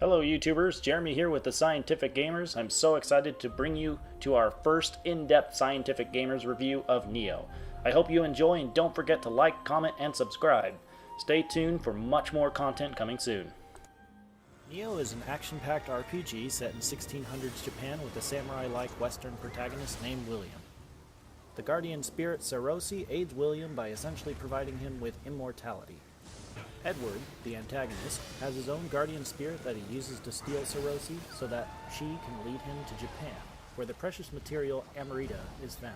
Hello YouTubers, Jeremy here with the Scientific Gamers. I'm so excited to bring you to our first in-depth Scientific Gamers review of Nioh. I hope you enjoy and don't forget to like, comment, and subscribe. Stay tuned for much more content coming soon. Nioh is an action-packed RPG set in 1600s Japan with a samurai-like Western protagonist named William. The guardian spirit Sarosi aids William by essentially providing him with immortality. Edward, the antagonist, has his own guardian spirit that he uses to steal Sarosi so that she can lead him to Japan, where the precious material Amarita is found.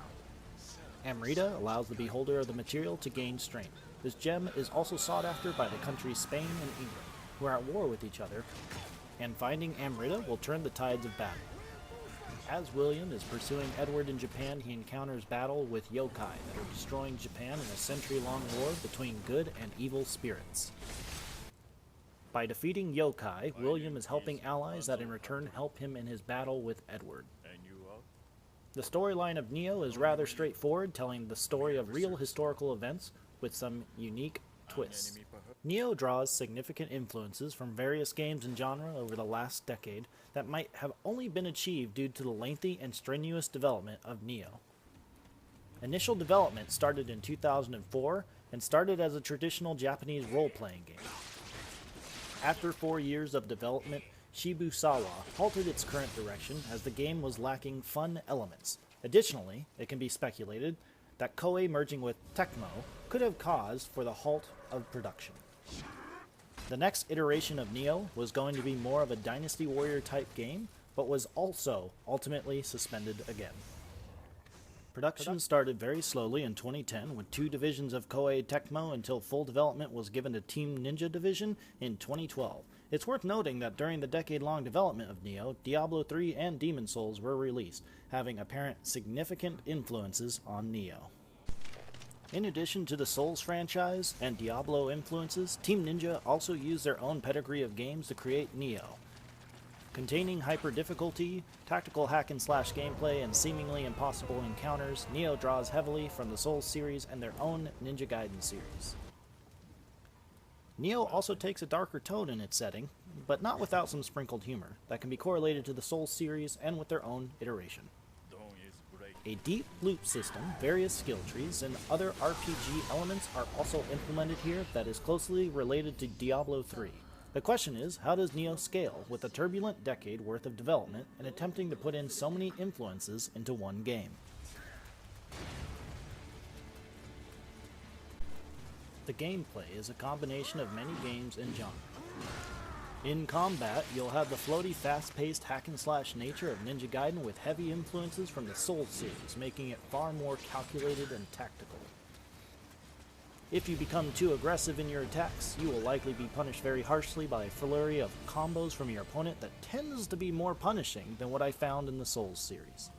Amarita allows the beholder of the material to gain strength. This gem is also sought after by the countries Spain and England, who are at war with each other, and finding Amarita will turn the tides of battle. As William is pursuing Edward in Japan, he encounters battle with yokai that are destroying Japan in a century-long war between good and evil spirits. By defeating yokai, William is helping allies that in return help him in his battle with Edward. The storyline of Nioh is rather straightforward, telling the story of real historical events with some unique twists. Nioh draws significant influences from various games and genre over the last decade that might have only been achieved due to the lengthy and strenuous development of Nioh. Initial development started in 2004 and started as a traditional Japanese role-playing game. After 4 years of development, Shibusawa halted its current direction as the game was lacking fun elements. Additionally, it can be speculated that Koei merging with Tecmo could have caused for the halt of production. The next iteration of Nioh was going to be more of a Dynasty Warrior type game, but was also ultimately suspended again. Production started very slowly in 2010 with 2 divisions of Koei Tecmo until full development was given to Team Ninja Division in 2012. It's worth noting that during the decade-long development of Nioh, Diablo 3 and Demon Souls were released, having apparent significant influences on Nioh. In addition to the Souls franchise and Diablo influences, Team Ninja also used their own pedigree of games to create Nioh. Containing hyper-difficulty, tactical hack-and-slash gameplay, and seemingly impossible encounters, Nioh draws heavily from the Souls series and their own Ninja Gaiden series. Nioh also takes a darker tone in its setting, but not without some sprinkled humor, that can be correlated to the Souls series and with their own iteration. A deep loop system, various skill trees, and other RPG elements are also implemented here that is closely related to Diablo 3. The question is, how does Nioh scale with a turbulent decade worth of development and attempting to put in so many influences into one game? The gameplay is a combination of many games and genres. In combat, you'll have the floaty, fast-paced hack-and-slash nature of Ninja Gaiden with heavy influences from the Souls series, making it far more calculated and tactical. If you become too aggressive in your attacks, you will likely be punished very harshly by a flurry of combos from your opponent that tends to be more punishing than what I found in the Souls series.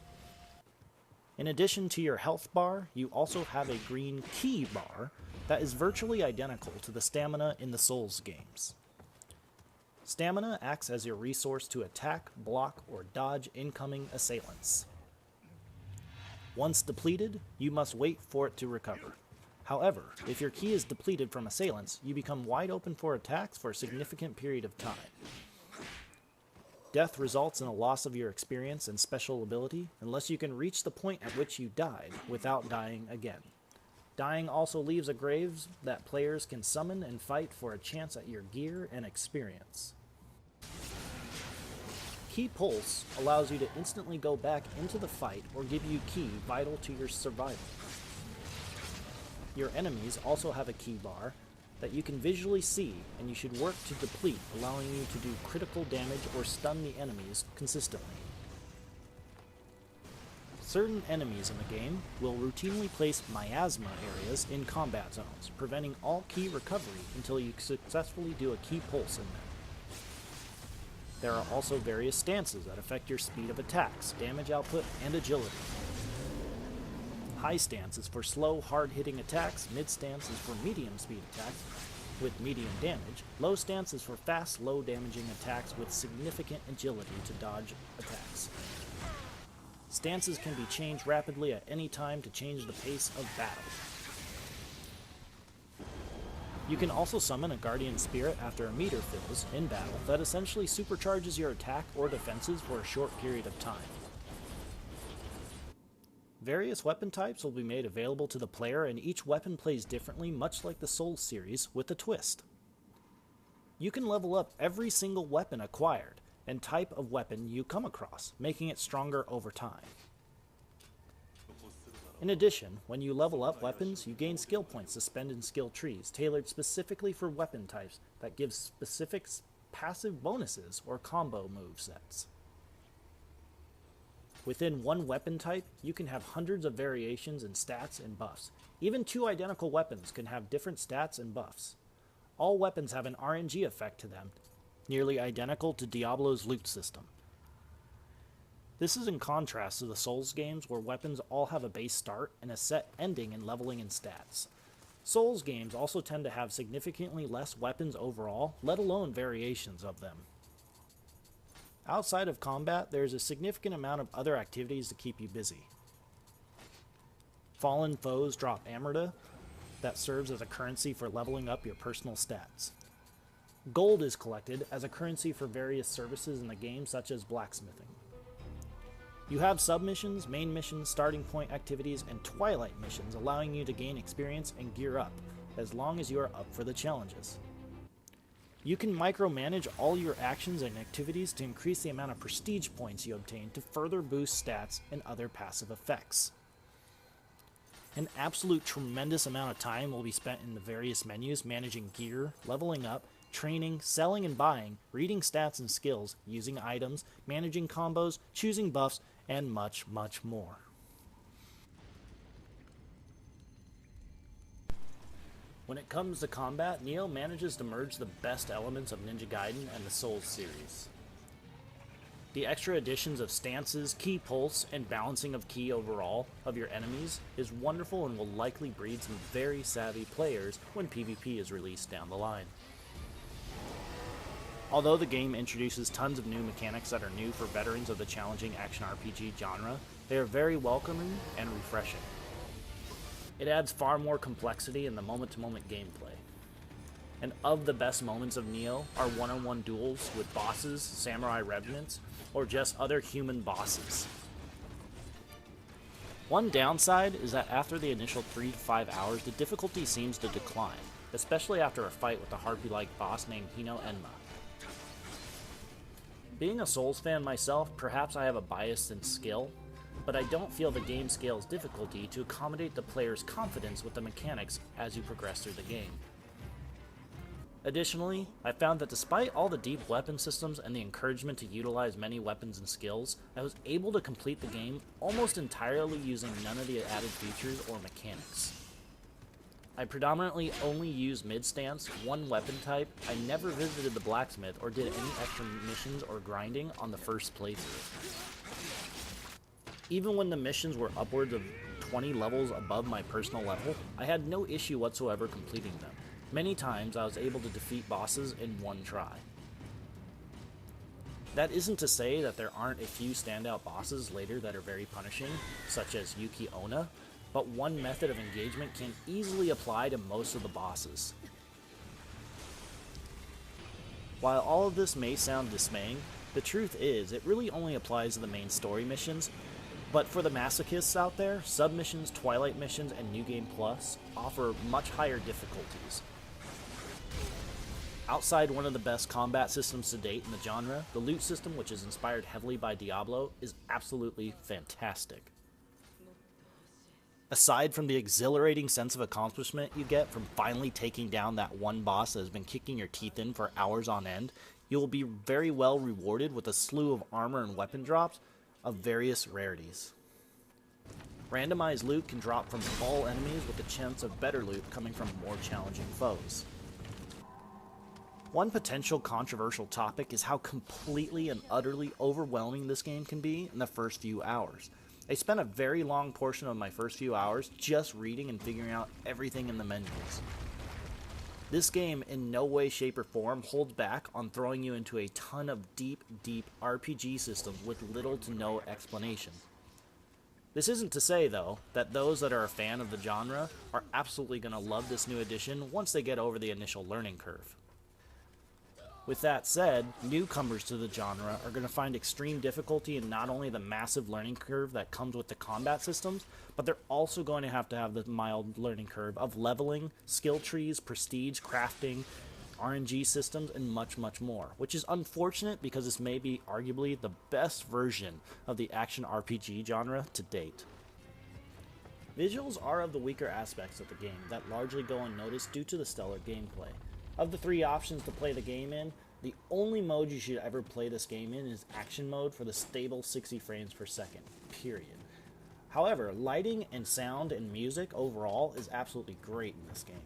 In addition to your health bar, you also have a green key bar that is virtually identical to the stamina in the Souls games. Stamina acts as your resource to attack, block, or dodge incoming assailants. Once depleted, you must wait for it to recover. However, if your key is depleted from assailants, you become wide open for attacks for a significant period of time. Death results in a loss of your experience and special ability, unless you can reach the point at which you died without dying again. Dying also leaves a grave that players can summon and fight for a chance at your gear and experience. Key Pulse allows you to instantly go back into the fight or give you key vital to your survival. Your enemies also have a key bar that you can visually see, and you should work to deplete, allowing you to do critical damage or stun the enemies consistently. Certain enemies in the game will routinely place miasma areas in combat zones, preventing all key recovery until you successfully do a key pulse in them. There are also various stances that affect your speed of attacks, damage output, and agility. High stance is for slow, hard-hitting attacks, mid stance is for medium speed attacks with medium damage, low stance is for fast, low-damaging attacks with significant agility to dodge attacks. Stances can be changed rapidly at any time to change the pace of battle. You can also summon a Guardian Spirit after a meter fills in battle that essentially supercharges your attack or defenses for a short period of time. Various weapon types will be made available to the player, and each weapon plays differently, much like the Souls series, with a twist. You can level up every single weapon acquired and type of weapon you come across, making it stronger over time. In addition, when you level up weapons, you gain skill points to spend in skill trees, tailored specifically for weapon types that give specific passive bonuses or combo move sets. Within one weapon type, you can have hundreds of variations in stats and buffs. Even two identical weapons can have different stats and buffs. All weapons have an RNG effect to them, nearly identical to Diablo's loot system. This is in contrast to the Souls games where weapons all have a base start and a set ending in leveling and stats. Souls games also tend to have significantly less weapons overall, let alone variations of them. Outside of combat, there is a significant amount of other activities to keep you busy. Fallen foes drop Amerta that serves as a currency for leveling up your personal stats. Gold is collected as a currency for various services in the game, such as blacksmithing. You have submissions, main missions, starting point activities, and twilight missions, allowing you to gain experience and gear up, as long as you are up for the challenges. You can micromanage all your actions and activities to increase the amount of prestige points you obtain to further boost stats and other passive effects. An absolute tremendous amount of time will be spent in the various menus managing gear, leveling up, training, selling and buying, reading stats and skills, using items, managing combos, choosing buffs, and much, much more. When it comes to combat, Nioh manages to merge the best elements of Ninja Gaiden and the Souls series. The extra additions of stances, ki pulse, and balancing of ki overall of your enemies is wonderful and will likely breed some very savvy players when PvP is released down the line. Although the game introduces tons of new mechanics that are new for veterans of the challenging action RPG genre, they are very welcoming and refreshing. It adds far more complexity in the moment-to-moment gameplay. And of the best moments of Nioh are one-on-one duels with bosses, samurai revenants, or just other human bosses. One downside is that after the initial 3 to 5 hours, the difficulty seems to decline, especially after a fight with a harpy-like boss named Hino Enma. Being a Souls fan myself, perhaps I have a bias in skill, but I don't feel the game scales difficulty to accommodate the player's confidence with the mechanics as you progress through the game. Additionally, I found that despite all the deep weapon systems and the encouragement to utilize many weapons and skills, I was able to complete the game almost entirely using none of the added features or mechanics. I predominantly only used mid-stance, one weapon type. I never visited the blacksmith or did any extra missions or grinding on the first playthrough. Even when the missions were upwards of 20 levels above my personal level, I had no issue whatsoever completing them. Many times I was able to defeat bosses in one try. That isn't to say that there aren't a few standout bosses later that are very punishing, such as Yuki Onna, but one method of engagement can easily apply to most of the bosses. While all of this may sound dismaying, the truth is it really only applies to the main story missions, but for the masochists out there, submissions, Twilight missions, and New Game Plus offer much higher difficulties. Outside one of the best combat systems to date in the genre, the loot system, which is inspired heavily by Diablo, is absolutely fantastic. Aside from the exhilarating sense of accomplishment you get from finally taking down that one boss that has been kicking your teeth in for hours on end, you will be very well rewarded with a slew of armor and weapon drops of various rarities. Randomized loot can drop from all enemies with a chance of better loot coming from more challenging foes. One potential controversial topic is how completely and utterly overwhelming this game can be in the first few hours. I spent a very long portion of my first few hours just reading and figuring out everything in the menus. This game in no way, shape, or form holds back on throwing you into a ton of deep RPG systems with little to no explanation. This isn't to say, though, that those that are a fan of the genre are absolutely going to love this new edition once they get over the initial learning curve. With that said, newcomers to the genre are going to find extreme difficulty in not only the massive learning curve that comes with the combat systems, but they're also going to have the mild learning curve of leveling, skill trees, prestige, crafting, RNG systems, and much, much more, which is unfortunate because this may be arguably the best version of the action RPG genre to date. Visuals are of the weaker aspects of the game that largely go unnoticed due to the stellar gameplay. Of the 3 options to play the game in, the only mode you should ever play this game in is action mode for the stable 60 frames per second, period. However, lighting and sound and music overall is absolutely great in this game.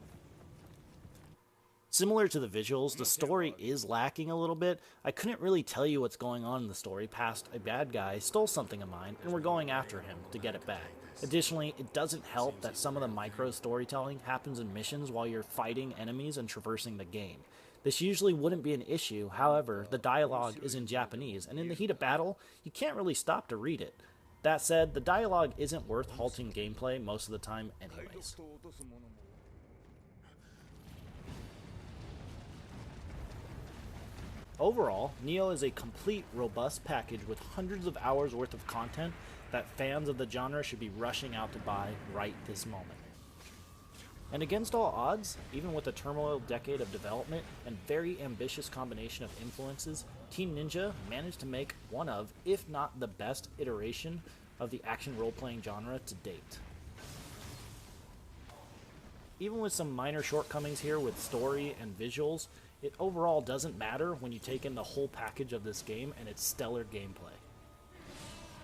Similar to the visuals, the story is lacking a little bit. I couldn't really tell you what's going on in the story past a bad guy stole something of mine and we're going after him to get it back. Additionally, it doesn't help that some of the micro storytelling happens in missions while you're fighting enemies and traversing the game. This usually wouldn't be an issue, however, the dialogue is in Japanese, and in the heat of battle, you can't really stop to read it. That said, the dialogue isn't worth halting gameplay most of the time anyways. Overall, Nioh is a complete, robust package with hundreds of hours worth of content that fans of the genre should be rushing out to buy right this moment. And against all odds, even with a turmoil decade of development and very ambitious combination of influences, Team Ninja managed to make one of, if not the best iteration of the action role-playing genre to date. Even with some minor shortcomings here with story and visuals, it overall doesn't matter when you take in the whole package of this game and its stellar gameplay.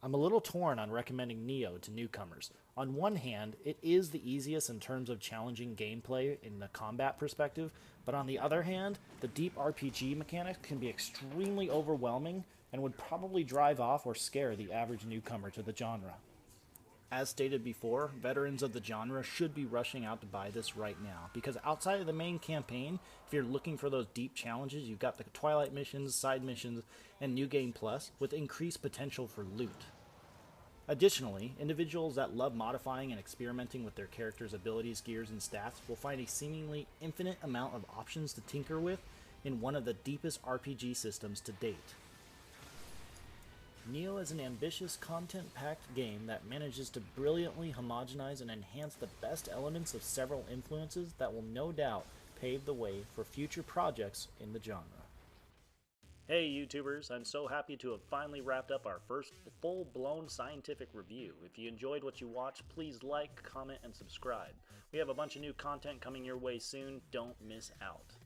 I'm a little torn on recommending Nioh to newcomers. On one hand, it is the easiest in terms of challenging gameplay in the combat perspective, but on the other hand, the deep RPG mechanics can be extremely overwhelming and would probably drive off or scare the average newcomer to the genre. As stated before, veterans of the genre should be rushing out to buy this right now, because outside of the main campaign, if you're looking for those deep challenges, you've got the Twilight missions, side missions, and New Game Plus, with increased potential for loot. Additionally, individuals that love modifying and experimenting with their characters' abilities, gears, and stats will find a seemingly infinite amount of options to tinker with in one of the deepest RPG systems to date. Nioh is an ambitious, content-packed game that manages to brilliantly homogenize and enhance the best elements of several influences that will no doubt pave the way for future projects in the genre. Hey YouTubers, I'm so happy to have finally wrapped up our first full-blown scientific review. If you enjoyed what you watched, please like, comment, and subscribe. We have a bunch of new content coming your way soon, don't miss out.